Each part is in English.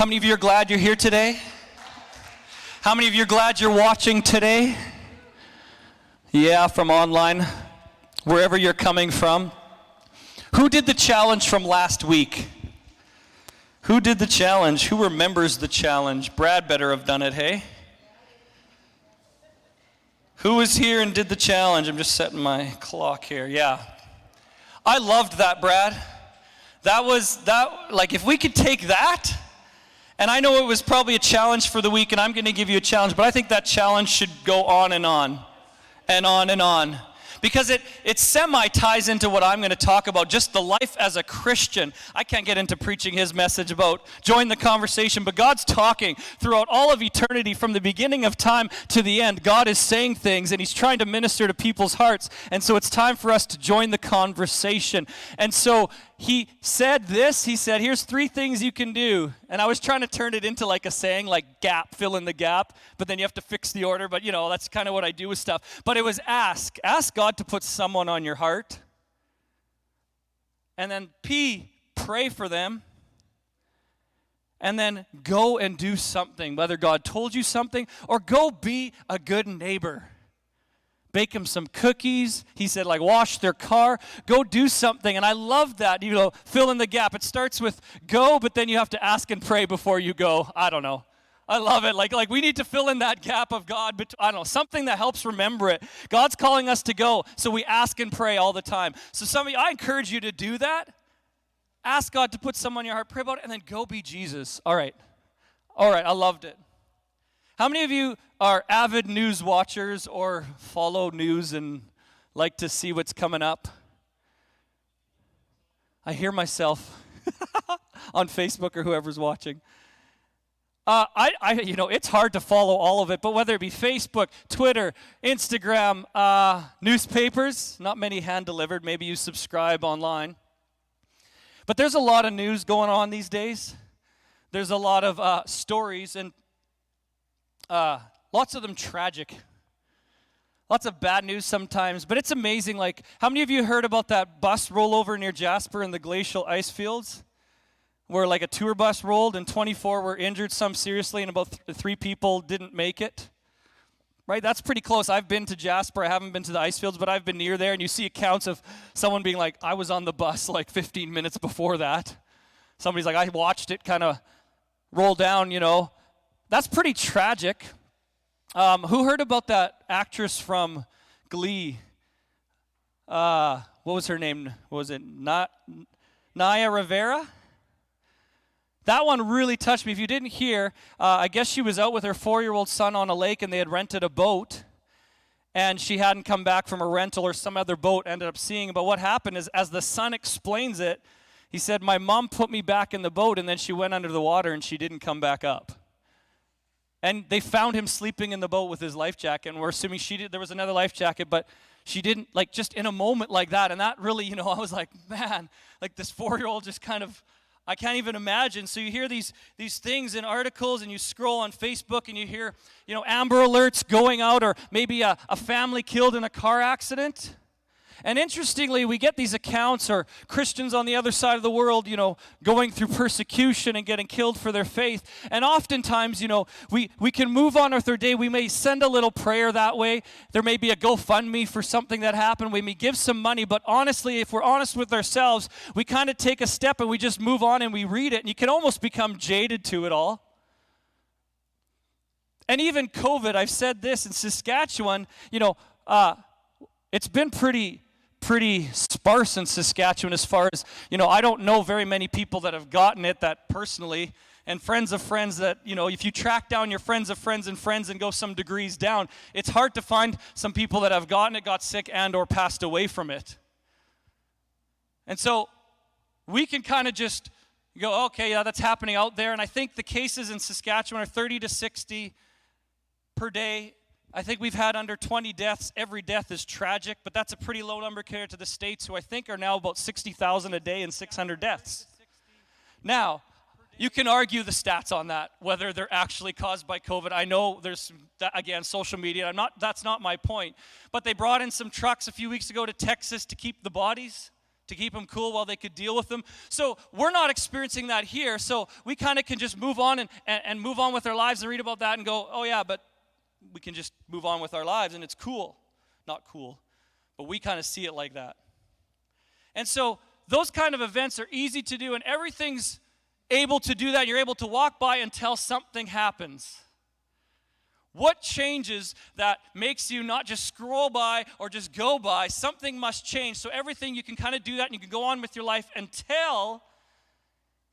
How many of you are glad you're here today? How many of you are glad you're watching today? Yeah, from online, wherever you're coming from. Who did the challenge from last week? Who did the challenge? Who remembers the challenge? Brad better have done it, hey? Who was here and did the challenge? I'm just setting my clock here. Yeah. I loved that, Brad. Like if we could take that, and I know it was probably a challenge for the week, and I'm going to give you a challenge, but I think that challenge should go on and on, and on and on. Because it semi-ties into what I'm going to talk about, just the life as a Christian. I can't get into preaching his message about join the conversation, but God's talking throughout all of eternity, from the beginning of time to the end. God is saying things, and he's trying to minister to people's hearts, and so it's time for us to join the conversation. And so he said this, he said, here's 3 things you can do. And I was trying to turn it into like a saying, like gap, fill in the gap, but then you have to fix the order, but that's kind of what I do with stuff. But it was ask God to put someone on your heart. And then P, pray for them. And then go and do something, whether God told you something, or go be a good neighbor. Bake them some cookies. He said, like, wash their car. Go do something. And I love that, fill in the gap. It starts with go, but then you have to ask and pray before you go. I don't know. I love it. Like we need to fill in that gap of God, but I don't know, something that helps remember it. God's calling us to go, so we ask and pray all the time. So some of you, I encourage you to do that. Ask God to put someone on your heart, pray about it, and then go be Jesus. All right, I loved it. How many of you are avid news watchers or follow news and like to see what's coming up? I hear myself on Facebook or whoever's watching. It's hard to follow all of it, but whether it be Facebook, Twitter, Instagram, newspapers, not many hand-delivered, maybe you subscribe online. But there's a lot of news going on these days. There's a lot of stories, and lots of them tragic. Lots of bad news sometimes, but it's amazing. Like, how many of you heard about that bus rollover near Jasper in the glacial ice fields? Where like a tour bus rolled and 24 were injured, some seriously, and about 3 people didn't make it. Right? That's pretty close. I've been to Jasper. I haven't been to the ice fields, but I've been near there, and you see accounts of someone being like, I was on the bus like 15 minutes before that. Somebody's like, I watched it kind of roll down, That's pretty tragic. Who heard about that actress from Glee? What was her name? What was it? Naya Rivera? That one really touched me. If you didn't hear, I guess she was out with her 4-year-old son on a lake, and they had rented a boat, and she hadn't come back from a rental, or some other boat ended up seeing. But what happened is, as the son explains it, he said, my mom put me back in the boat, and then she went under the water, and she didn't come back up. And they found him sleeping in the boat with his life jacket, and we're assuming there was another life jacket, but she didn't, like, just in a moment like that. And that really, I was like, man, like this 4-year-old just kind of, I can't even imagine. So you hear these things in articles, and you scroll on Facebook, and you hear, Amber Alerts going out, or maybe a family killed in a car accident. And interestingly, we get these accounts, or Christians on the other side of the world, going through persecution and getting killed for their faith. And oftentimes, we can move on with our day. We may send a little prayer that way. There may be a GoFundMe for something that happened. We may give some money. But honestly, if we're honest with ourselves, we kind of take a step and we just move on and we read it. And you can almost become jaded to it all. And even COVID, I've said this in Saskatchewan, it's been pretty sparse in Saskatchewan as far as, I don't know very many people that have gotten it that personally, and friends of friends that, if you track down your friends of friends and friends and go some degrees down, it's hard to find some people that have gotten it, got sick, and or passed away from it. And so we can kind of just go, okay, yeah, that's happening out there, and I think the cases in Saskatchewan are 30 to 60 per day. I think we've had under 20 deaths. Every death is tragic, but that's a pretty low number compared to the States, who I think are now about 60,000 a day and 600 deaths. Now, you can argue the stats on that, whether they're actually caused by COVID. I know there's, again, social media. That's not my point. But they brought in some trucks a few weeks ago to Texas to keep the bodies, to keep them cool while they could deal with them. So we're not experiencing that here. So we kind of can just move on and move on with our lives and read about that and go, oh yeah, but we can just move on with our lives and it's cool. Not cool, but we kind of see it like that. And so those kind of events are easy to do, and everything's able to do that. You're able to walk by until something happens. What changes that makes you not just scroll by or just go by? Something must change. So everything, you can kind of do that and you can go on with your life until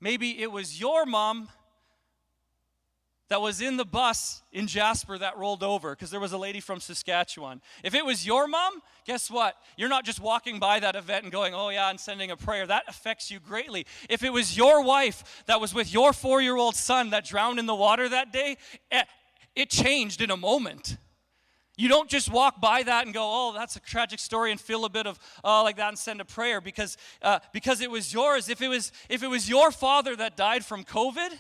maybe it was your mom that was in the bus in Jasper that rolled over, because there was a lady from Saskatchewan. If it was your mom, guess what? You're not just walking by that event and going, oh yeah, and sending a prayer. That affects you greatly. If it was your wife that was with your 4-year-old son that drowned in the water that day, it changed in a moment. You don't just walk by that and go, oh, that's a tragic story, and feel a bit of, oh, like that, and send a prayer because it was yours. If it was your father that died from COVID,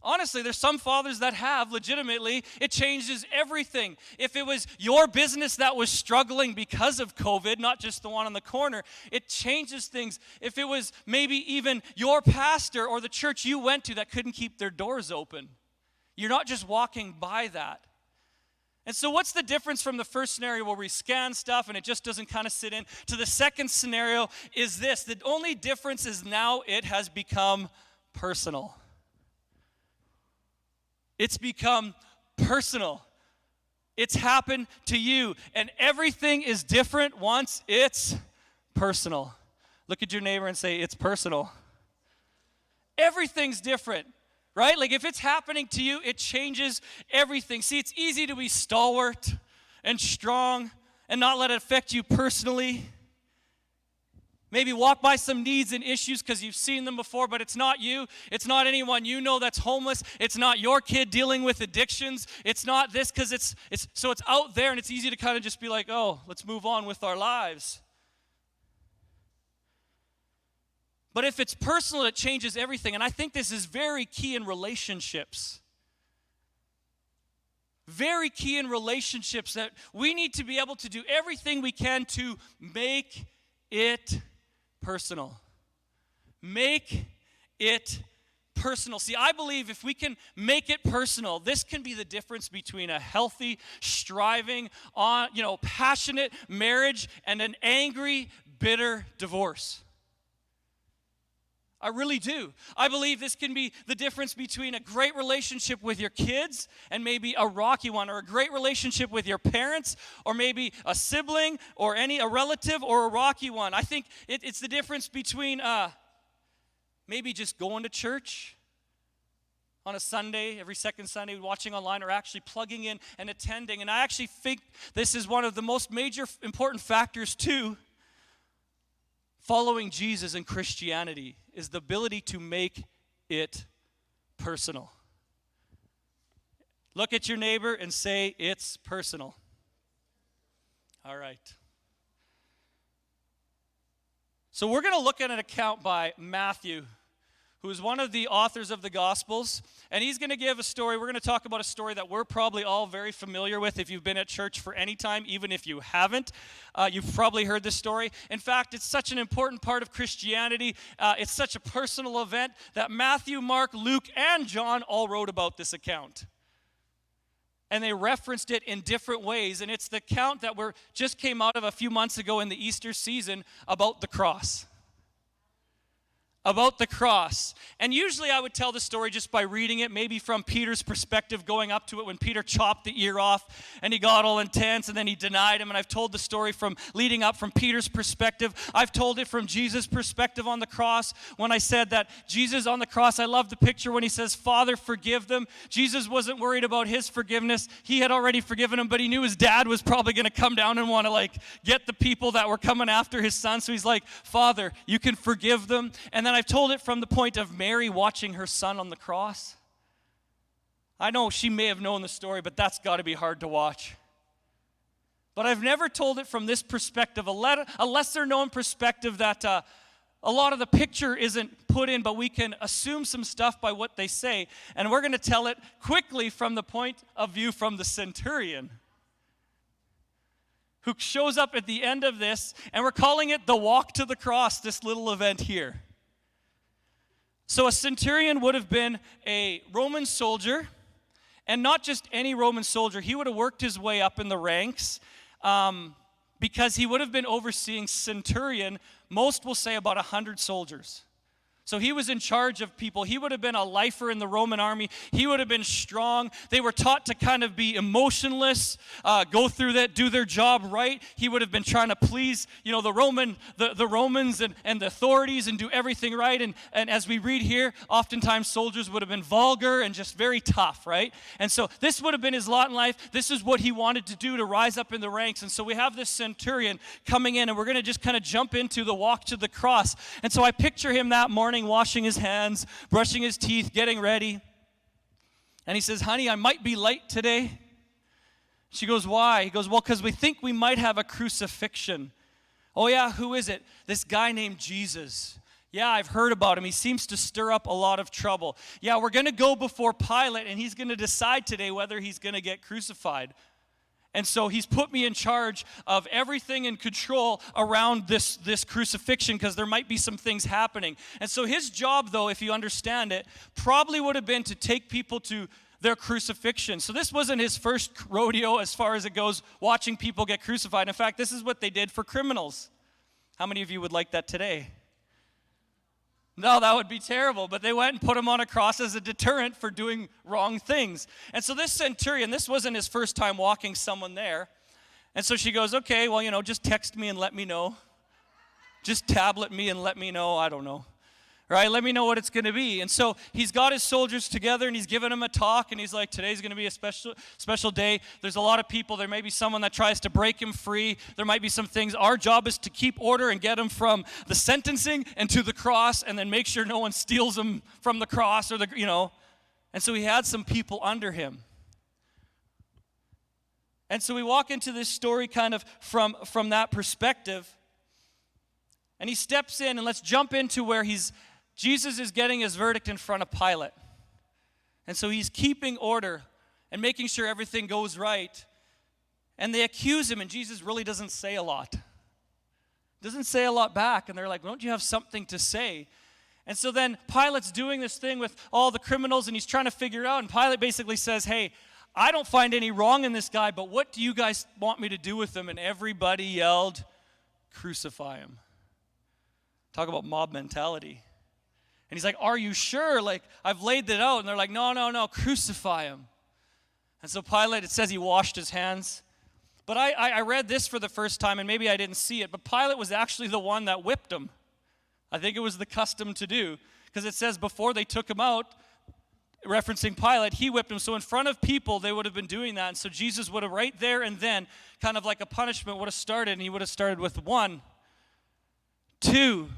honestly, there's some fathers that have, legitimately, it changes everything. If it was your business that was struggling because of COVID, not just the one on the corner, it changes things. If it was maybe even your pastor or the church you went to that couldn't keep their doors open, you're not just walking by that. And so what's the difference from the first scenario where we scan stuff and it just doesn't kind of sit in, to the second scenario is this. The only difference is now it has become personal. It's become personal. It's happened to you. And everything is different once it's personal. Look at your neighbor and say, it's personal. Everything's different, right? Like if it's happening to you, it changes everything. See, it's easy to be stalwart and strong and not let it affect you personally. Maybe walk by some needs and issues because you've seen them before, but it's not you. It's not anyone you know that's homeless. It's not your kid dealing with addictions. It's not this, because it's out there, and it's easy to kind of just be like, oh, let's move on with our lives. But if it's personal, it changes everything. And I think this is very key in relationships. Very key in relationships, that we need to be able to do everything we can to make it personal. Make it personal. See, I believe if we can make it personal, this can be the difference between a healthy, striving, passionate marriage and an angry, bitter divorce. I really do. I believe this can be the difference between a great relationship with your kids and maybe a rocky one, or a great relationship with your parents, or maybe a sibling, or a relative, or a rocky one. I think it's the difference between maybe just going to church on a Sunday, every second Sunday, watching online, or actually plugging in and attending. And I actually think this is one of the most major important factors too. Following Jesus in Christianity is the ability to make it personal. Look at your neighbor and say, it's personal. All right. So we're going to look at an account by Matthew, who is one of the authors of the Gospels, and he's going to give a story. We're going to talk about a story that we're probably all very familiar with if you've been at church for any time. Even if you haven't, you've probably heard this story. In fact, it's such an important part of Christianity. It's such a personal event that Matthew, Mark, Luke, and John all wrote about this account. And they referenced it in different ways, and it's the account that just came out of a few months ago in the Easter season about the cross. About the cross. And usually I would tell the story just by reading it, maybe from Peter's perspective, going up to it when Peter chopped the ear off and he got all intense and then he denied him. And I've told the story from leading up from Peter's perspective. I've told it from Jesus' perspective on the cross when I said that Jesus on the cross, I love the picture when he says, Father, forgive them. Jesus wasn't worried about his forgiveness. He had already forgiven him, but he knew his dad was probably going to come down and want to get the people that were coming after his son. So he's like, Father, you can forgive them. And then I've told it from the point of Mary watching her son on the cross. I know she may have known the story, but that's got to be hard to watch. But I've never told it from this perspective, a lesser known perspective that a lot of the picture isn't put in, but we can assume some stuff by what they say. And we're going to tell it quickly from the point of view from the centurion. who shows up at the end of this, and we're calling it the walk to the cross, this little event here. So a centurion would have been a Roman soldier, and not just any Roman soldier. He would have worked his way up in the ranks because he would have been overseeing centurion, most will say about 100 soldiers. So he was in charge of people. He would have been a lifer in the Roman army. He would have been strong. They were taught to kind of be emotionless, go through that, do their job right. He would have been trying to please, the Romans and the authorities and do everything right. And as we read here, oftentimes soldiers would have been vulgar and just very tough, right? And so this would have been his lot in life. This is what he wanted to do to rise up in the ranks. And so we have this centurion coming in, and we're going to just kind of jump into the walk to the cross. And so I picture him that morning, washing his hands, brushing his teeth, getting ready. And he says, "Honey, I might be late today." She goes, "Why?" He goes, "Well, because we think we might have a crucifixion." "Oh yeah, who is it?" "This guy named Jesus." "Yeah, I've heard about him. He seems to stir up a lot of trouble." "Yeah, we're going to go before Pilate, and he's going to decide today whether he's going to get crucified. And so he's put me in charge of everything in control around this crucifixion because there might be some things happening." And so his job, though, if you understand it, probably would have been to take people to their crucifixion. So this wasn't his first rodeo as far as it goes, watching people get crucified. In fact, this is what they did for criminals. How many of you would like that today? No, that would be terrible. But they went and put him on a cross as a deterrent for doing wrong things. And so this centurion, this wasn't his first time walking someone there. And so she goes, "Okay, well, just text me and let me know. Just tablet me and let me know. I don't know. Right? Let me know what it's going to be." And so he's got his soldiers together, and he's giving them a talk, and he's like, "Today's going to be a special day. There's a lot of people. There may be someone that tries to break him free. There might be some things. Our job is to keep order and get him from the sentencing and to the cross, and then make sure no one steals him from the cross or And so he had some people under him. And so we walk into this story kind of from that perspective. And he steps in, and let's jump into where Jesus is getting his verdict in front of Pilate. And so he's keeping order and making sure everything goes right. And they accuse him, and Jesus really doesn't say a lot. Doesn't say a lot back. And they're like, "Don't you have something to say?" And so then Pilate's doing this thing with all the criminals, and he's trying to figure out. And Pilate basically says, "Hey, I don't find any wrong in this guy, but what do you guys want me to do with him?" And everybody yelled, "Crucify him." Talk about mob mentality. And he's like, "Are you sure? Like, I've laid it out." And they're like, No, crucify him." And so Pilate, it says he washed his hands. But I read this for the first time, and maybe I didn't see it, but Pilate was actually the one that whipped him. I think it was the custom to do, because it says before they took him out, referencing Pilate, he whipped him. So in front of people, they would have been doing that. And so Jesus would have right there and then, kind of like a punishment, would have started, and he would have started with 1, 2,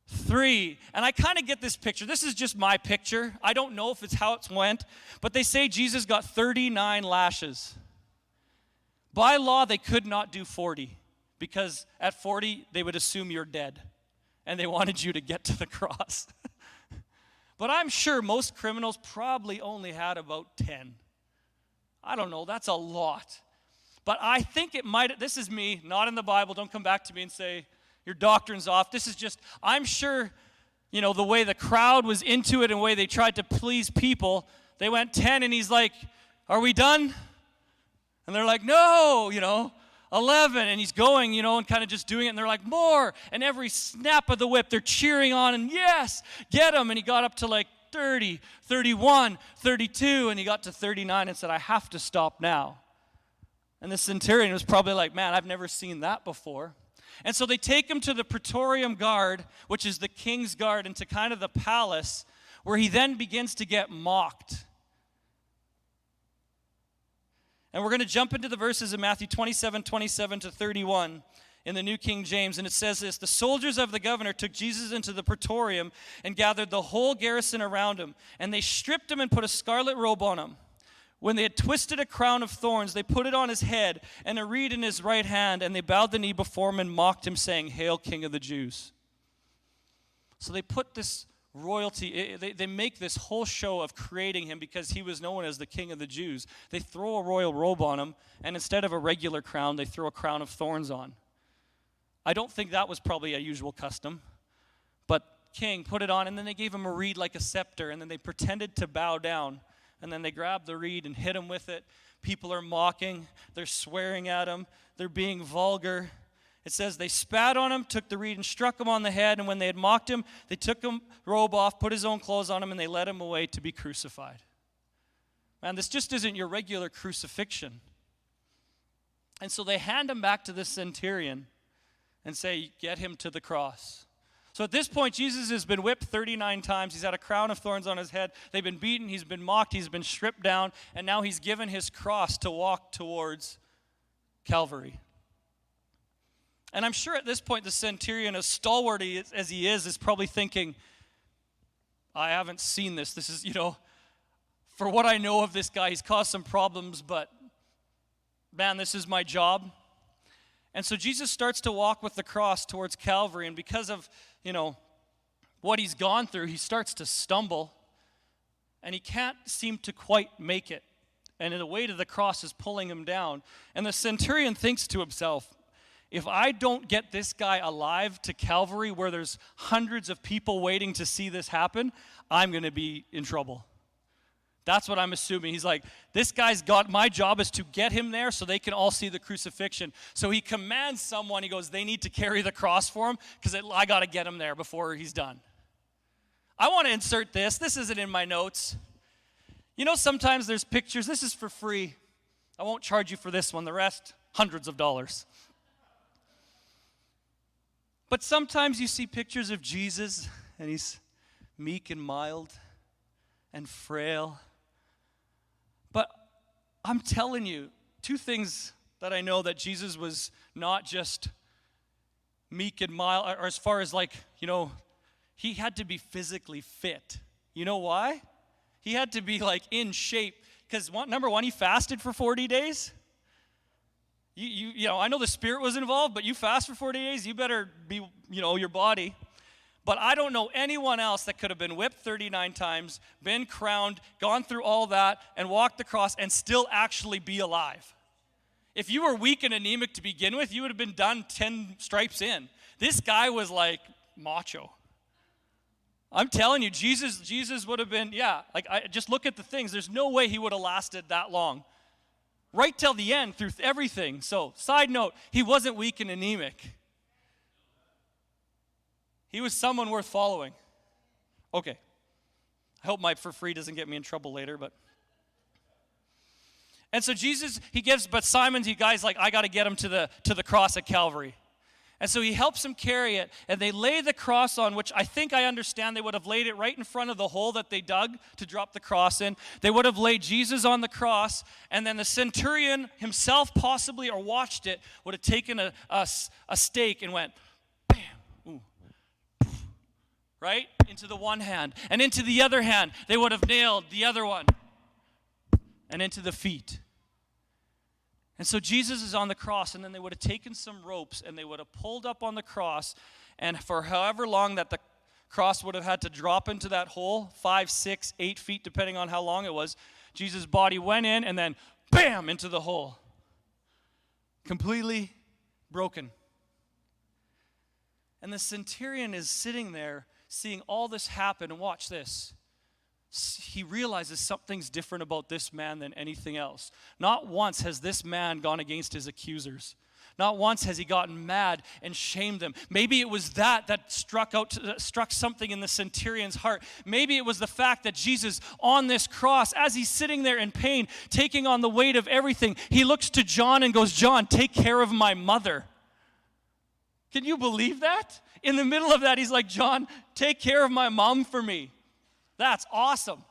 3. And I kind of get this picture. This is just my picture. I don't know if it's how it went, but they say Jesus got 39 lashes. By law, they could not do 40, because at 40, they would assume you're dead, and they wanted you to get to the cross. But I'm sure most criminals probably only had about 10. I don't know, that's a lot. But I think it might, this is me, not in the Bible. Don't come back to me and say, "Your doctrine's off." This is just, I'm sure, the way the crowd was into it and the way they tried to please people, they went 10, and he's like, "Are we done?" And they're like, "No, 11, and he's going, and kind of just doing it, and they're like, "More," and every snap of the whip, they're cheering on, and yes, get him, and he got up to like 30, 31, 32, and he got to 39 and said, "I have to stop now." And the centurion was probably like, "Man, I've never seen that before." And so they take him to the Praetorium Guard, which is the king's guard, into kind of the palace, where he then begins to get mocked. And we're going to jump into the verses in Matthew 27 to 31 in the New King James. And it says this: "The soldiers of the governor took Jesus into the Praetorium and gathered the whole garrison around him. And they stripped him and put a scarlet robe on him. When they had twisted a crown of thorns, they put it on his head and a reed in his right hand. And they bowed the knee before him and mocked him, saying, 'Hail, King of the Jews.'" So they put this royalty. They make this whole show of creating him because he was known as the king of the Jews. They throw a royal robe on him, and instead of a regular crown, they throw a crown of thorns on. I don't think that was probably a usual custom, but king put it on, and then they gave him a reed like a scepter, and then they pretended to bow down, and then they grabbed the reed and hit him with it. People are mocking, they're swearing at him, they're being vulgar. It says they spat on him, took the reed and struck him on the head, and when they had mocked him, they took him robe off, put his own clothes on him, and they led him away to be crucified. Man, this just isn't your regular crucifixion. And so they hand him back to the centurion and say, get him to the cross. So at this point, Jesus has been whipped 39 times. He's had a crown of thorns on his head. They've been beaten. He's been mocked. He's been stripped down. And now he's given his cross to walk towards Calvary. And I'm sure at this point, the centurion, as stalwart as he is probably thinking, I haven't seen this. This is, for what I know of this guy, he's caused some problems, but man, this is my job. And so Jesus starts to walk with the cross towards Calvary, and because of, what he's gone through, he starts to stumble, and he can't seem to quite make it. And the weight of the cross is pulling him down. And the centurion thinks to himself, if I don't get this guy alive to Calvary where there's hundreds of people waiting to see this happen, I'm going to be in trouble. That's what I'm assuming. He's like, this guy's got, my job is to get him there so they can all see the crucifixion. So he commands someone, he goes, they need to carry the cross for him because I got to get him there before he's done. I want to insert this. This isn't in my notes. Sometimes there's pictures. This is for free. I won't charge you for this one. The rest, hundreds of dollars. But sometimes you see pictures of Jesus, and he's meek and mild and frail. But I'm telling you, two things that I know that Jesus was not just meek and mild, or as far as he had to be physically fit. You know why? He had to be in shape because number one, he fasted for 40 days. I know the Spirit was involved, but you fast for 40 days, you better be, your body. But I don't know anyone else that could have been whipped 39 times, been crowned, gone through all that, and walked the cross and still actually be alive. If you were weak and anemic to begin with, you would have been done 10 stripes in. This guy was macho. I'm telling you, Jesus would have been, just look at the things. There's no way he would have lasted that long. Right till the end, through everything. So, side note, he wasn't weak and anemic. He was someone worth following. Okay. I hope my for free doesn't get me in trouble later, but. And so Jesus, but Simon's, you guys, I got to get him to the cross at Calvary. And so he helps him carry it, and they lay the cross on, which I understand they would have laid it right in front of the hole that they dug to drop the cross in. They would have laid Jesus on the cross, and then the centurion himself possibly, or watched it, would have taken a stake and went, bam, ooh, right, into the one hand. And into the other hand, they would have nailed the other one, and into the feet. And so Jesus is on the cross, and then they would have taken some ropes, and they would have pulled up on the cross, and for however long that the cross would have had to drop into that hole, 5, 6, 8 feet, depending on how long it was, Jesus' body went in, and then, bam, into the hole. Completely broken. And the centurion is sitting there, seeing all this happen, and watch this. He realizes something's different about this man than anything else. Not once has this man gone against his accusers. Not once has he gotten mad and shamed them. Maybe it was that struck something in the centurion's heart. Maybe it was the fact that Jesus on this cross, as he's sitting there in pain, taking on the weight of everything, he looks to John and goes, John, take care of my mother. Can you believe that? In the middle of that, he's like, John, take care of my mom for me. That's awesome.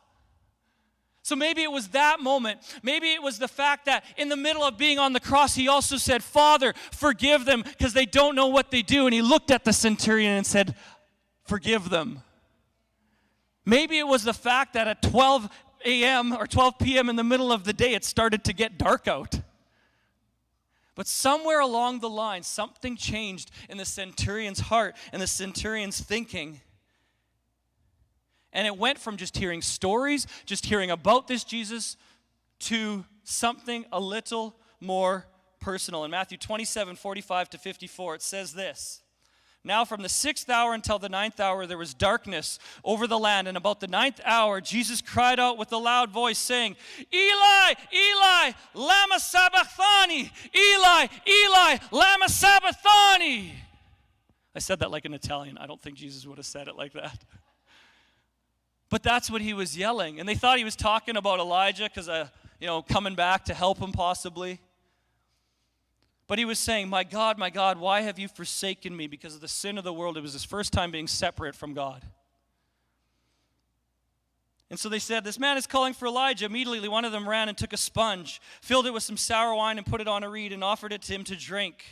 So maybe it was that moment. Maybe it was the fact that in the middle of being on the cross, he also said, Father, forgive them because they don't know what they do. And he looked at the centurion and said, forgive them. Maybe it was the fact that at 12 a.m. or 12 p.m. in the middle of the day, it started to get dark out. But somewhere along the line, something changed in the centurion's heart and the centurion's thinking. And it went from just hearing stories, just hearing about this Jesus, to something a little more personal. In Matthew 27:45-54, it says this. Now from the 6th hour until the 9th hour, there was darkness over the land. And about the 9th hour, Jesus cried out with a loud voice, saying, Eli, Eli, lama sabachthani? Eli, Eli, lama sabachthani? I said that like an Italian. I don't think Jesus would have said it like that. But that's what he was yelling. And they thought he was talking about Elijah because, coming back to help him possibly. But he was saying, my God, why have you forsaken me? Because of the sin of the world. It was his first time being separate from God. And so they said, this man is calling for Elijah. Immediately one of them ran and took a sponge, filled it with some sour wine and put it on a reed and offered it to him to drink.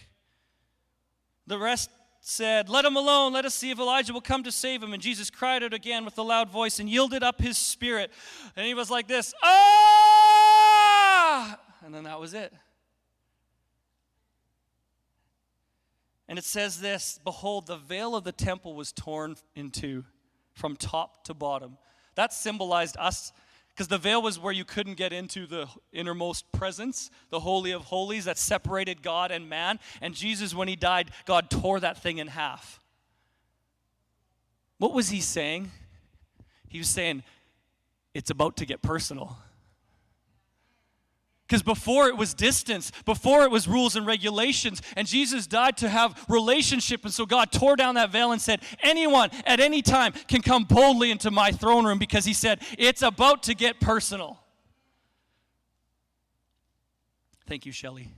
The rest said, let him alone. Let us see if Elijah will come to save him. And Jesus cried out again with a loud voice and yielded up his spirit. And he was like this, ah! And then that was it. And it says this, behold, the veil of the temple was torn in two from top to bottom. That symbolized us, because the veil was where you couldn't get into the innermost presence, the Holy of Holies that separated God and man. And Jesus, when he died, God tore that thing in half. What was he saying? He was saying, it's about to get personal. Because before it was distance, before it was rules and regulations, and Jesus died to have relationship, and so God tore down that veil and said, anyone at any time can come boldly into my throne room, because he said, it's about to get personal. Thank you, Shelley.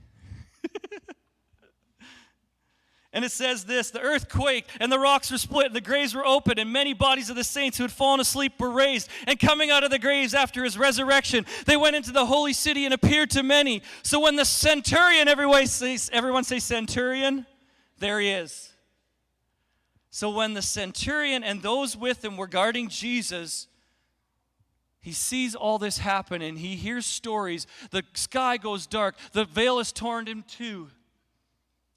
And it says this, the earth quaked, and the rocks were split, and the graves were opened, and many bodies of the saints who had fallen asleep were raised. And coming out of the graves after his resurrection, they went into the holy city and appeared to many. So when the centurion, everyone say centurion, there he is. So when the centurion and those with him were guarding Jesus, he sees all this happen, and he hears stories. The sky goes dark, the veil is torn in two.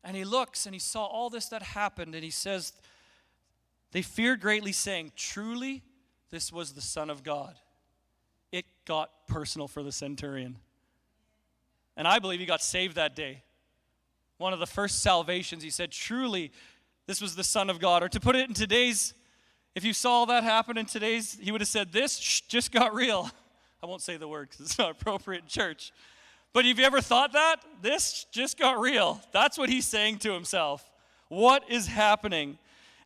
And he looks and he saw all this that happened, and he says, they feared greatly, saying, truly, this was the Son of God. It got personal for the centurion. And I believe he got saved that day. One of the first salvations, he said, truly, this was the Son of God. Or to put it in today's, if you saw that happen in today's, he would have said, this just got real. I won't say the word because it's not appropriate in church. But have you ever thought that? This just got real. That's what he's saying to himself. What is happening?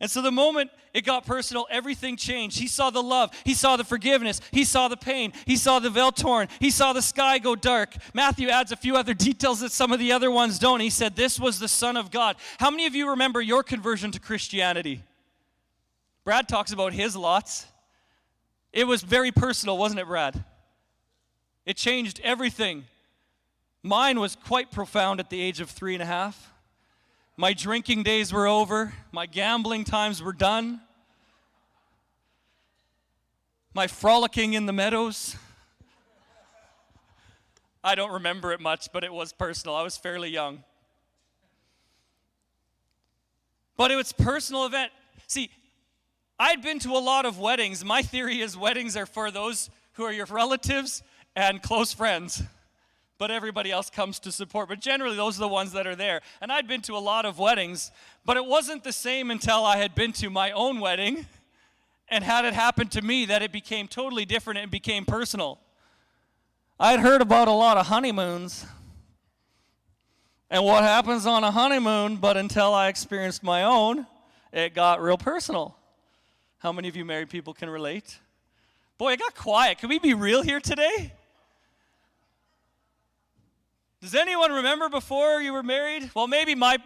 And so the moment it got personal, everything changed. He saw the love. He saw the forgiveness. He saw the pain. He saw the veil torn. He saw the sky go dark. Matthew adds a few other details that some of the other ones don't. He said, this was the Son of God. How many of you remember your conversion to Christianity? Brad talks about his lots. It was very personal, wasn't it, Brad? It changed everything. Mine was quite profound at the age of 3.5. My drinking days were over. My gambling times were done. My frolicking in the meadows. I don't remember it much, but it was personal. I was fairly young. But it was a personal event. See, I'd been to a lot of weddings. My theory is weddings are for those who are your relatives and close friends. But everybody else comes to support. But generally, those are the ones that are there. And I'd been to a lot of weddings, but it wasn't the same until I had been to my own wedding and had it happen to me that it became totally different and became personal. I'd heard about a lot of honeymoons and what happens on a honeymoon, but until I experienced my own, it got real personal. How many of you married people can relate? Boy, it got quiet. Can we be real here today? Does anyone remember before you were married? Well, maybe my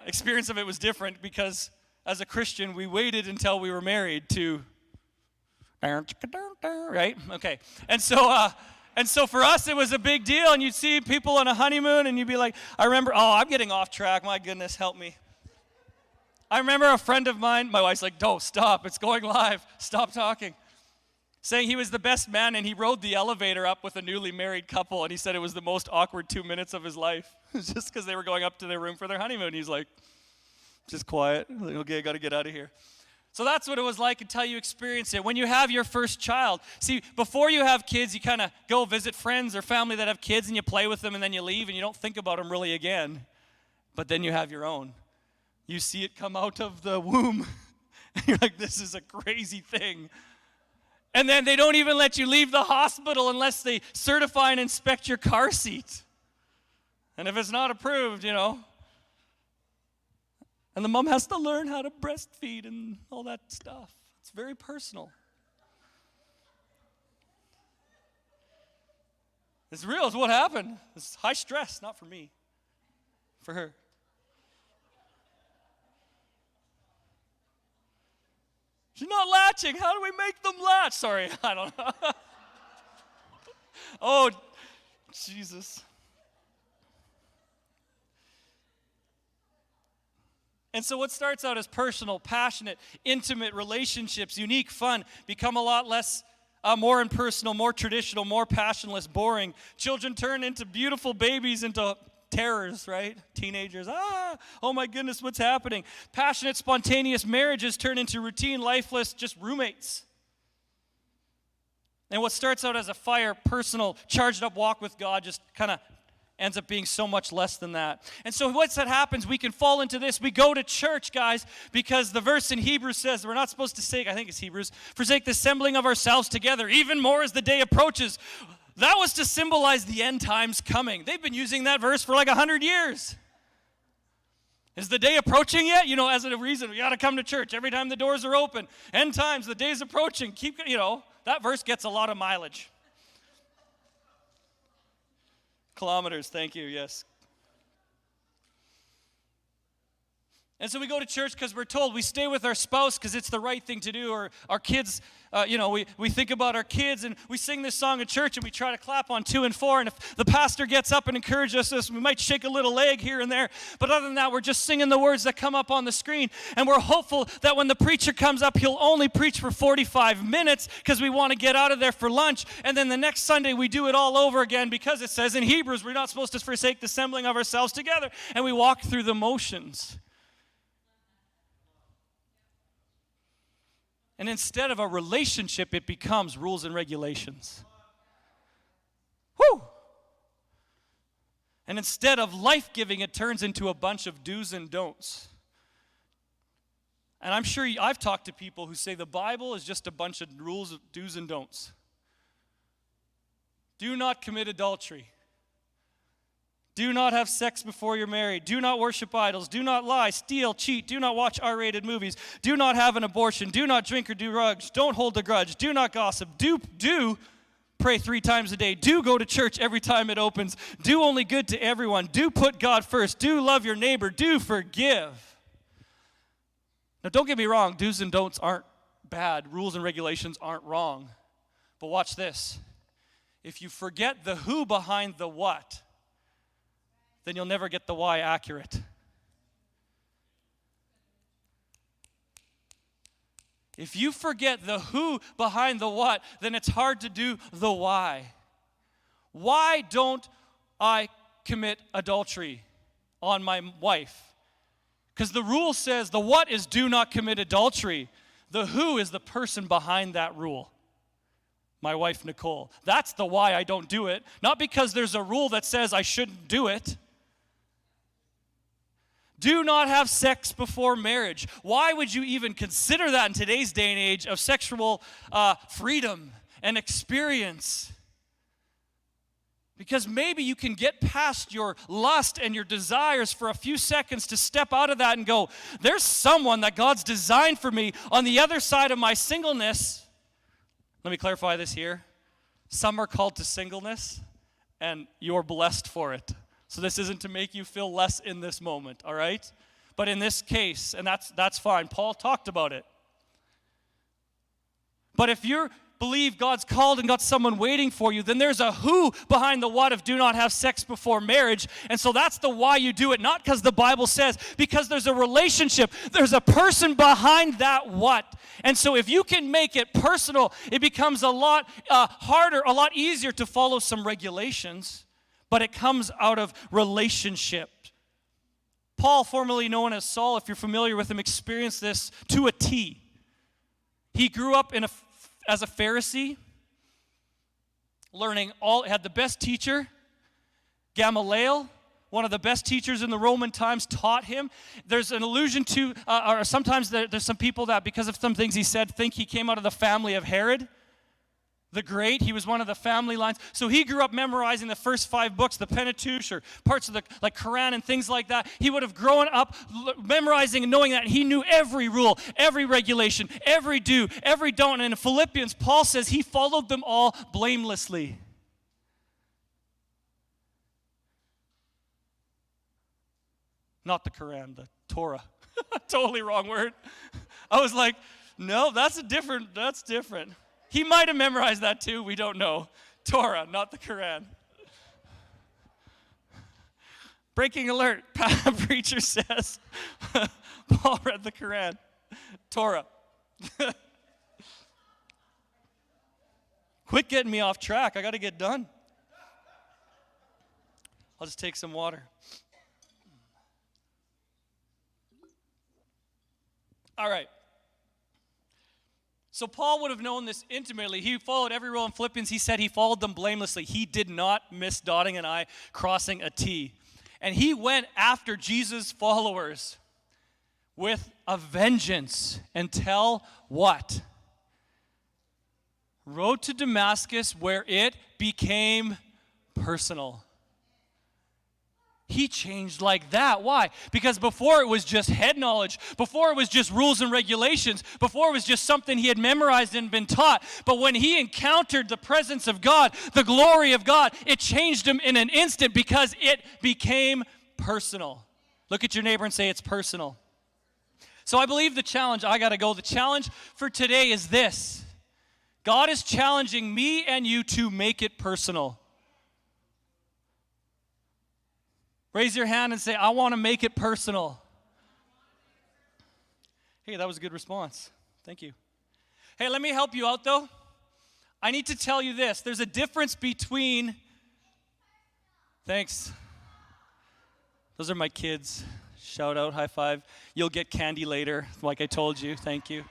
experience of it was different, because as a Christian, we waited until we were married to, right? Okay. And so for us, it was a big deal, and you'd see people on a honeymoon, and you'd be like, I remember, I'm getting off track. My goodness, help me. I remember a friend of mine, my wife's like, no, stop. It's going live. Stop talking. Saying he was the best man, and he rode the elevator up with a newly married couple, and he said it was the most awkward 2 minutes of his life, just because they were going up to their room for their honeymoon. He's like, just quiet. Like, okay, I got to get out of here. So that's what it was like until you experience it. When you have your first child, see, before you have kids, you kind of go visit friends or family that have kids and you play with them and then you leave and you don't think about them really again. But then you have your own. You see it come out of the womb. And you're like, this is a crazy thing. And then they don't even let you leave the hospital unless they certify and inspect your car seat. And if it's not approved, and the mom has to learn how to breastfeed and all that stuff. It's very personal. It's real. It's what happened. It's high stress, not for me, for her. She's not latching. How do we make them latch? Sorry, I don't know. Oh, Jesus. And so what starts out as personal, passionate, intimate relationships, unique, fun, become a lot less, more impersonal, more traditional, more passionless, boring. Children turn into beautiful babies, into terrors, right? Teenagers, oh my goodness, what's happening? Passionate, spontaneous marriages turn into routine, lifeless, just roommates. And what starts out as a fire, personal, charged up walk with God just kind of ends up being so much less than that. And so what's that happens? We can fall into this. We go to church, guys, because the verse in Hebrews says we're not supposed to say, I think it's Hebrews, forsake the assembling of ourselves together, even more as the day approaches. That was to symbolize the end times coming. They've been using that verse for like 100 years. Is the day approaching yet? As a reason, we got to come to church every time the doors are open. End times, the day's approaching. That verse gets a lot of mileage. Kilometers, thank you, yes. And so we go to church because we're told. We stay with our spouse because it's the right thing to do. Or our kids, we think about our kids and we sing this song at church and we try to clap on 2 and 4. And if the pastor gets up and encourages us, we might shake a little leg here and there. But other than that, we're just singing the words that come up on the screen. And we're hopeful that when the preacher comes up, he'll only preach for 45 minutes because we want to get out of there for lunch. And then the next Sunday, we do it all over again because it says in Hebrews, we're not supposed to forsake the assembling of ourselves together. And we walk through the motions. And instead of a relationship, it becomes rules and regulations. Woo! And instead of life-giving, it turns into a bunch of do's and don'ts. And I'm sure I've talked to people who say the Bible is just a bunch of rules, do's and don'ts. Do not commit adultery. Do not have sex before you're married. Do not worship idols. Do not lie, steal, cheat. Do not watch R-rated movies. Do not have an abortion. Do not drink or do drugs. Don't hold a grudge. Do not gossip. Do pray 3 times a day. Do go to church every time it opens. Do only good to everyone. Do put God first. Do love your neighbor. Do forgive. Now, don't get me wrong. Do's and don'ts aren't bad. Rules and regulations aren't wrong. But watch this. If you forget the who behind the what, then you'll never get the why accurate. If you forget the who behind the what, then it's hard to do the why. Why don't I commit adultery on my wife? Because the rule says the what is do not commit adultery. The who is the person behind that rule. My wife, Nicole. That's the why I don't do it. Not because there's a rule that says I shouldn't do it. Do not have sex before marriage. Why would you even consider that in today's day and age of sexual freedom and experience? Because maybe you can get past your lust and your desires for a few seconds to step out of that and go, there's someone that God's designed for me on the other side of my singleness. Let me clarify this here. Some are called to singleness, and you're blessed for it. So this isn't to make you feel less in this moment, all right? But in this case, and that's fine. Paul talked about it. But if you believe God's called and got someone waiting for you, then there's a who behind the what of do not have sex before marriage. And so that's the why you do it, not because the Bible says, because there's a relationship. There's a person behind that what. And so if you can make it personal, it becomes a lot harder, a lot easier to follow some regulations. But it comes out of relationship. Paul, formerly known as Saul, if you're familiar with him, experienced this to a T. He grew up as a Pharisee, had the best teacher, Gamaliel, one of the best teachers in the Roman times, taught him. There's an allusion to, or sometimes there's some people that, because of some things he said, think he came out of the family of Herod the Great. He was one of the family lines. So he grew up memorizing the first 5 books, the Pentateuch, or parts of the Quran and things like that. He would have grown up memorizing and knowing that. He knew every rule, every regulation, every do, every don't. And in Philippians, Paul says he followed them all blamelessly. Not the Quran, the Torah. Totally wrong word. I was like, no, that's different. He might have memorized that too, we don't know. Torah, not the Quran. Breaking alert, preacher says, Paul read the Quran. Torah. Quit getting me off track, I got to get done. I'll just take some water. All right. So Paul would have known this intimately. He followed every rule in Philippians. He said he followed them blamelessly. He did not miss dotting an I, crossing a T. And he went after Jesus' followers with a vengeance until what? Road to Damascus, where it became personal. He changed like that. Why? Because before it was just head knowledge. Before it was just rules and regulations. Before it was just something he had memorized and been taught. But when he encountered the presence of God, the glory of God, it changed him in an instant because it became personal. Look at your neighbor and say, it's personal. So I believe the challenge for today is this. God is challenging me and you to make it personal. Raise your hand and say, I want to make it personal. Hey, that was a good response. Thank you. Hey, let me help you out, though. I need to tell you this. There's a difference between... Thanks. Those are my kids. Shout out, high five. You'll get candy later, like I told you. Thank you.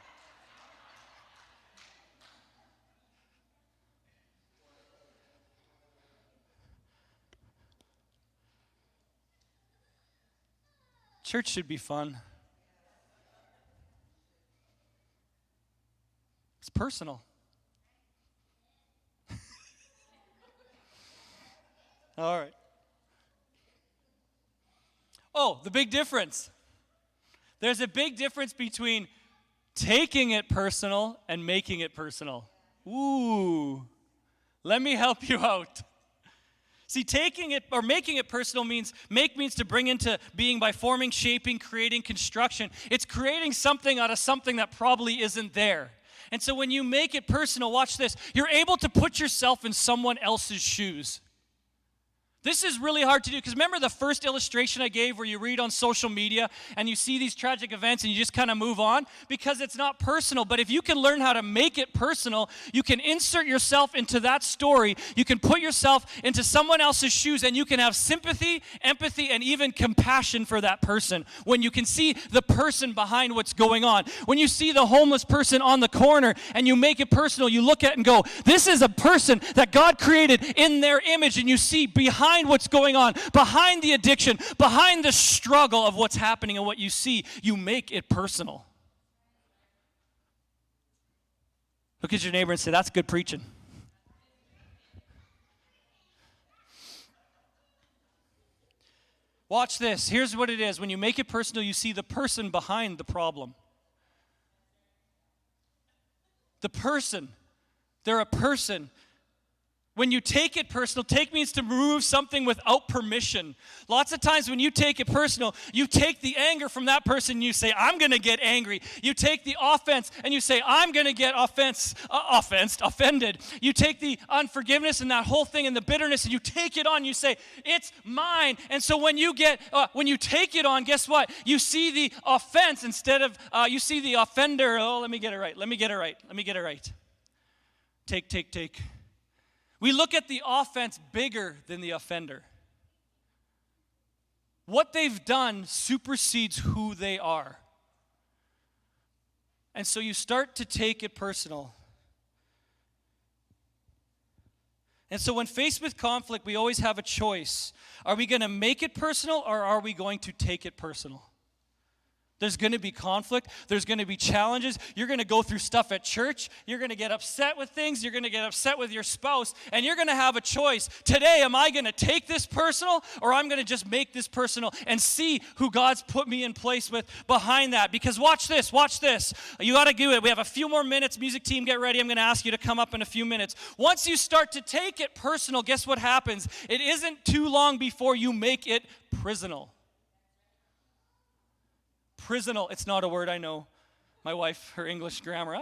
Church should be fun. It's personal. All right. Oh, the big difference. There's a big difference between taking it personal and making it personal. Ooh. Let me help you out. See, taking it or making it personal means to bring into being by forming, shaping, creating, construction. It's creating something out of something that probably isn't there. And so when you make it personal, watch this, you're able to put yourself in someone else's shoes. This is really hard to do because remember the first illustration I gave where you read on social media and you see these tragic events and you just kind of move on because it's not personal. But if you can learn how to make it personal, you can insert yourself into that story. You can put yourself into someone else's shoes and you can have sympathy, empathy, and even compassion for that person. When you can see the person behind what's going on. When you see the homeless person on the corner and you make it personal, you look at it and go, this is a person that God created in their image, and you see behind what's going on, behind the addiction, behind the struggle of what's happening and what you see, you make it personal. Look at your neighbor and say, that's good preaching. Watch this. Here's what it is. When you make it personal, you see the person behind the problem. The person. They're a person. When you take it personal, take means to remove something without permission. Lots of times when you take it personal, you take the anger from that person and you say, I'm going to get angry. You take the offense and you say, I'm going to get offended. You take the unforgiveness and that whole thing and the bitterness and you take it on. You say, it's mine. And so when you take it on, guess what? You see the offense instead of, you see the offender. Oh, let me get it right. Take. We look at the offense bigger than the offender. What they've done supersedes who they are. And so you start to take it personal. And so when faced with conflict, we always have a choice. Are we going to make it personal, or are we going to take it personal? There's going to be conflict. There's going to be challenges. You're going to go through stuff at church. You're going to get upset with things. You're going to get upset with your spouse. And you're going to have a choice. Today, am I going to take this personal, or I'm going to just make this personal and see who God's put me in place with behind that? Because watch this. Watch this. You got to do it. We have a few more minutes. Music team, get ready. I'm going to ask you to come up in a few minutes. Once you start to take it personal, guess what happens? It isn't too long before you make it prisonal. Prisonal, it's not a word, I know. My wife, her English grammar,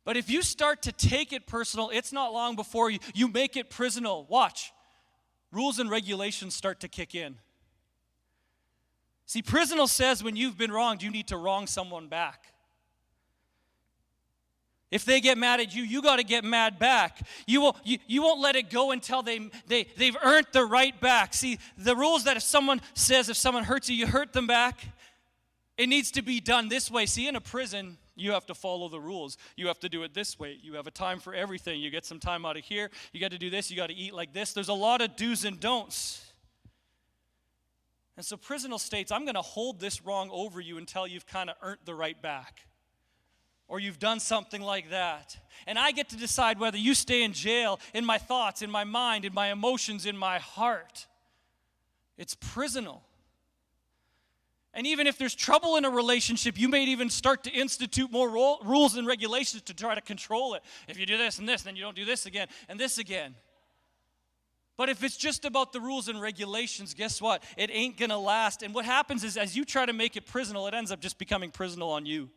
But if you start to take it personal, it's not long before you make it prisonal. Watch. Rules and regulations start to kick in. See, prisonal says when you've been wronged, you need to wrong someone back. If they get mad at you, you got to get mad back. You won't let it go until they've earned the right back. See, the rules that if someone hurts you, you hurt them back. It needs to be done this way. See, in a prison, you have to follow the rules. You have to do it this way. You have a time for everything. You get some time out of here. You got to do this. You got to eat like this. There's a lot of do's and don'ts. And so prisonal states, I'm going to hold this wrong over you until you've kind of earned the right back. Or you've done something like that. And I get to decide whether you stay in jail in my thoughts, in my mind, in my emotions, in my heart. It's prisonal. And even if there's trouble in a relationship, you may even start to institute more rules and regulations to try to control it. If you do this and this, then you don't do this again and this again. But if it's just about the rules and regulations, guess what? It ain't going to last. And what happens is as you try to make it prisonal, it ends up just becoming prisonal on you.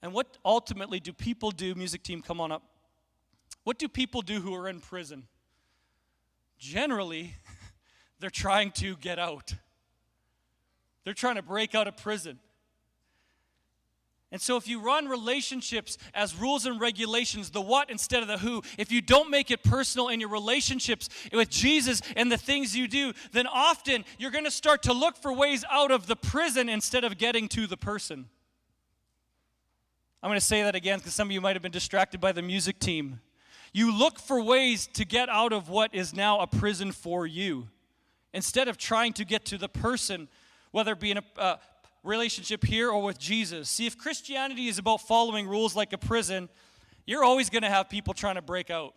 And what ultimately do people do? Music team, come on up. What do people do who are in prison? Generally, they're trying to get out. They're trying to break out of prison. And so if you run relationships as rules and regulations, the what instead of the who, if you don't make it personal in your relationships with Jesus and the things you do, then often you're going to start to look for ways out of the prison instead of getting to the person. I'm going to say that again because some of you might have been distracted by the music team. You look for ways to get out of what is now a prison for you instead of trying to get to the person, whether it be in a relationship here or with Jesus. See, if Christianity is about following rules like a prison, you're always going to have people trying to break out.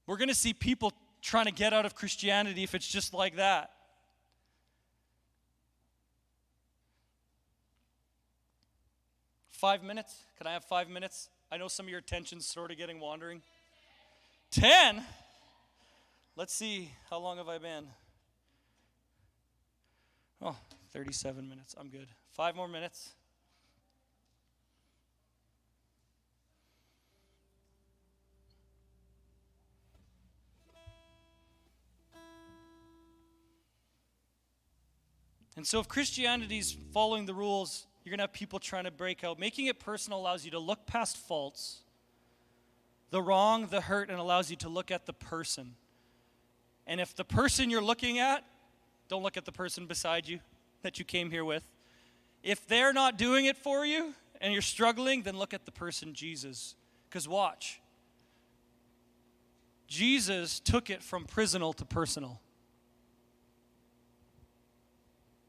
We're going to see people trying to get out of Christianity if it's just like that. $5 minutes? Can I have 5 minutes? I know some of your attention's sort of getting wandering. 10? Let's see. How long have I been? Oh, 37 minutes. I'm good. 5 more minutes. And so if Christianity's following the rules, you're going to have people trying to break out. Making it personal allows you to look past faults, the wrong, the hurt, and allows you to look at the person. And if the person you're looking at, don't look at the person beside you that you came here with. If they're not doing it for you and you're struggling, then look at the person Jesus. Because watch. Jesus took it from prisonal to personal.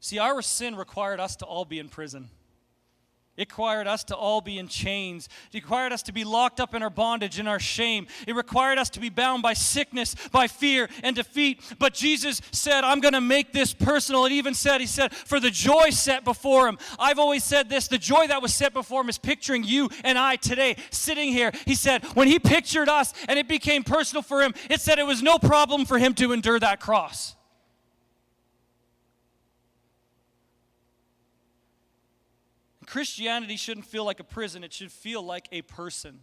See, our sin required us to all be in prison. It required us to all be in chains. It required us to be locked up in our bondage and our shame. It required us to be bound by sickness, by fear, and defeat. But Jesus said, I'm going to make this personal. It even said, he said, for the joy set before him. I've always said this, the joy that was set before him is picturing you and I today sitting here. He said, when he pictured us and it became personal for him, it said it was no problem for him to endure that cross. Christianity shouldn't feel like a prison. It should feel like a person.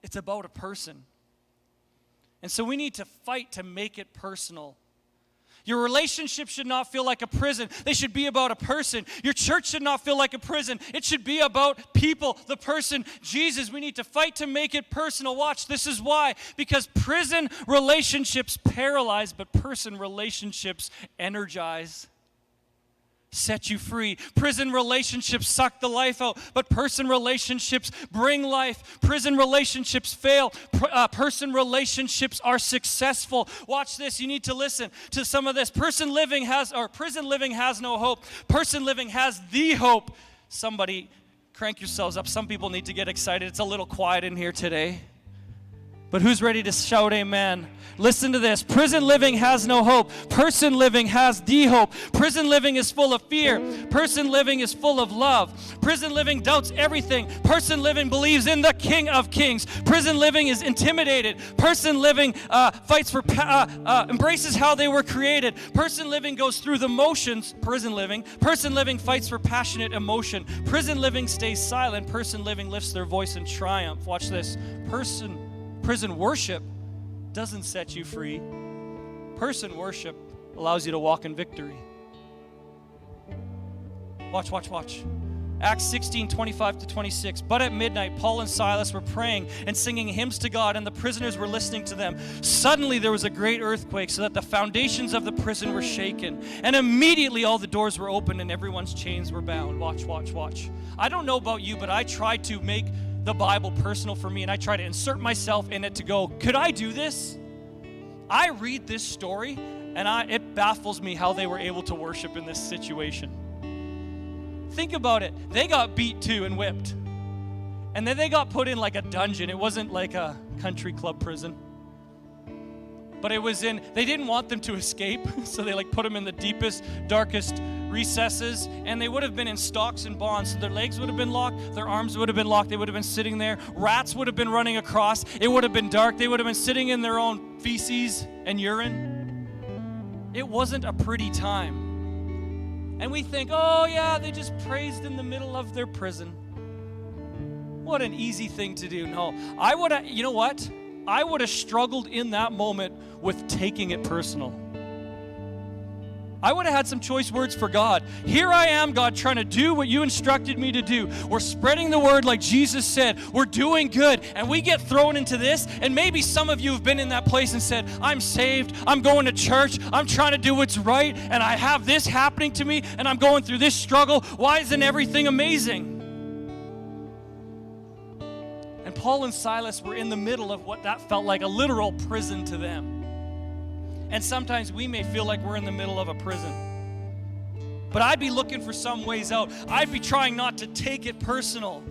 It's about a person. And so we need to fight to make it personal. Your relationship should not feel like a prison. They should be about a person. Your church should not feel like a prison. It should be about people, the person, Jesus. We need to fight to make it personal. Watch, this is why. Because prison relationships paralyze, but person relationships energize. Set you free. Prison relationships suck the life out, but person relationships bring life. Prison relationships fail. Person relationships are successful. Watch this. You need to listen to some of this. Prison living has no hope. Person living has the hope. Somebody crank yourselves up. Some people need to get excited. It's a little quiet in here today. But who's ready to shout amen? Listen to this. Prison living has no hope. Person living has the hope. Prison living is full of fear. Person living is full of love. Prison living doubts everything. Person living believes in the King of Kings. Prison living is intimidated. Person living embraces how they were created. Person living goes through the motions. Prison living fights for passionate emotion. Prison living stays silent. Person living lifts their voice in triumph. Watch this. Prison worship doesn't set you free. Person worship allows you to walk in victory. Watch. Acts 16:25-26. But at midnight, Paul and Silas were praying and singing hymns to God, and the prisoners were listening to them. Suddenly there was a great earthquake, so that the foundations of the prison were shaken. And immediately all the doors were opened and everyone's chains were bound. Watch. I don't know about you, but I try to make the Bible personal for me, and I try to insert myself in it to go, could I do this? I read this story, and it baffles me how they were able to worship in this situation. Think about it. They got beat too and whipped. And then they got put in like a dungeon. It wasn't like a country club prison. But it was they didn't want them to escape, so they put them in the deepest, darkest recesses, and they would have been in stocks and bonds. So their legs would have been locked, their arms would have been locked, they would have been sitting there. Rats would have been running across. It would have been dark. They would have been sitting in their own feces and urine. It wasn't a pretty time. And we think, oh yeah, they just praised in the middle of their prison. What an easy thing to do. No, you know what? I would have struggled in that moment with taking it personal. I would have had some choice words for God. Here I am, God, trying to do what you instructed me to do. We're spreading the word like Jesus said. We're doing good. And we get thrown into this. And maybe some of you have been in that place and said, I'm saved. I'm going to church. I'm trying to do what's right. And I have this happening to me. And I'm going through this struggle. Why isn't everything amazing? And Paul and Silas were in the middle of what that felt like a literal prison to them. And sometimes we may feel like we're in the middle of a prison. But I'd be looking for some ways out. I'd be trying not to take it personal.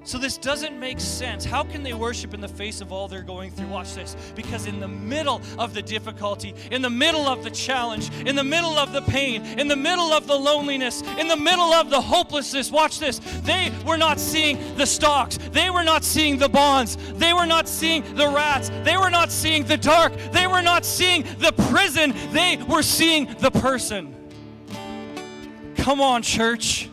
So this doesn't make sense. How can they worship in the face of all they're going through? Watch this. Because in the middle of the difficulty, in the middle of the challenge, in the middle of the pain, in the middle of the loneliness, in the middle of the hopelessness, watch this. They were not seeing the stocks. They were not seeing the bonds. They were not seeing the rats. They were not seeing the dark. They were not seeing the prison. They were seeing the person. Come on, church.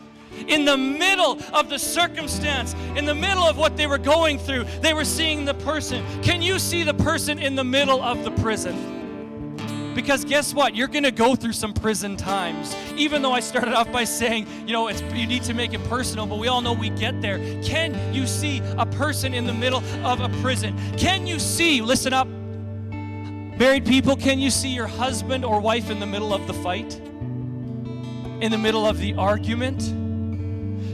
In the middle of the circumstance, in the middle of what they were going through, they were seeing the person. Can you see the person in the middle of the prison? Because guess what? You're going to go through some prison times. Even though I started off by saying, you need to make it personal, but we all know we get there. Can you see a person in the middle of a prison? Can you see, listen up, married people, can you see your husband or wife in the middle of the fight? In the middle of the argument?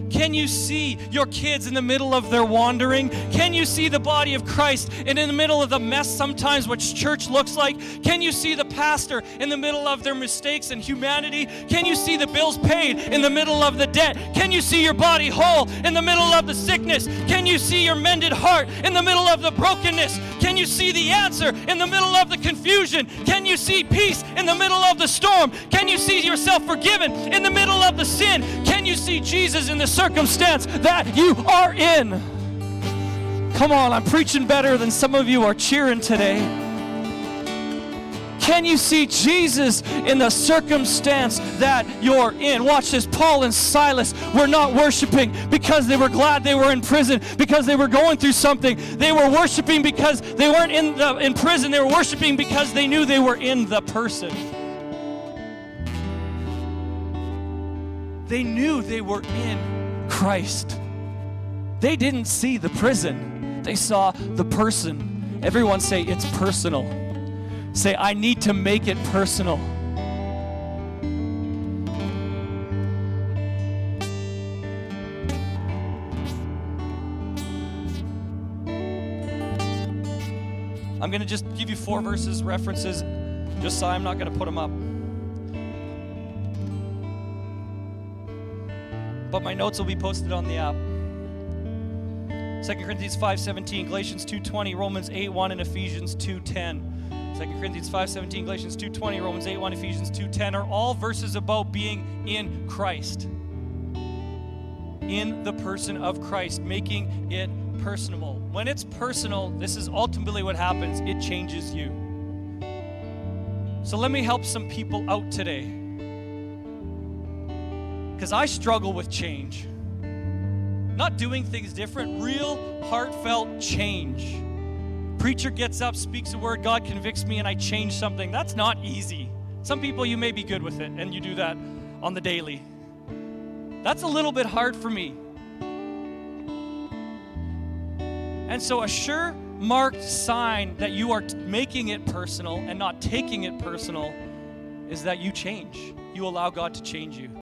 Can you see your kids in the middle of their wandering? Can you see the body of Christ and in the middle of the mess sometimes what church looks like? Can you see the pastor in the middle of their mistakes and humanity? Can you see the bills paid in the middle of the debt? Can you see your body whole in the middle of the sickness? Can you see your mended heart in the middle of the brokenness? Can you see the answer in the middle of the confusion? Can you see peace in the middle of the storm? Can you see yourself forgiven in the middle of the sin? Can you see Jesus in the circumstance that you are in? Come on, I'm preaching better than some of you are cheering today. Can you see Jesus in the circumstance that you're in? Watch this. Paul and Silas were not worshiping because they were glad they were in prison, because they were going through something. They were worshiping because they weren't in prison. They were worshiping because they knew they were in the person. They knew they were in Christ. They didn't see the prison. They saw the person. Everyone say, it's personal. Say, I need to make it personal. I'm going to just give you 4 verses, references, just so I'm not going to put them up. But my notes will be posted on the app. 2 Corinthians 5:17, Galatians 2:20, Romans 8:1, and Ephesians 2:10. 2 Corinthians 5:17, Galatians 2:20, Romans 8:1, Ephesians 2:10 are all verses about being in Christ. In the person of Christ, making it personal. When it's personal, this is ultimately what happens. It changes you. So let me help some people out today. Because I struggle with change. Not doing things different, real heartfelt change. Preacher gets up, speaks a word, God convicts me, and I change something. That's not easy. Some people, you may be good with it, and you do that on the daily. That's a little bit hard for me. And so a sure marked sign that you are making it personal and not taking it personal is that you change. You allow God to change you.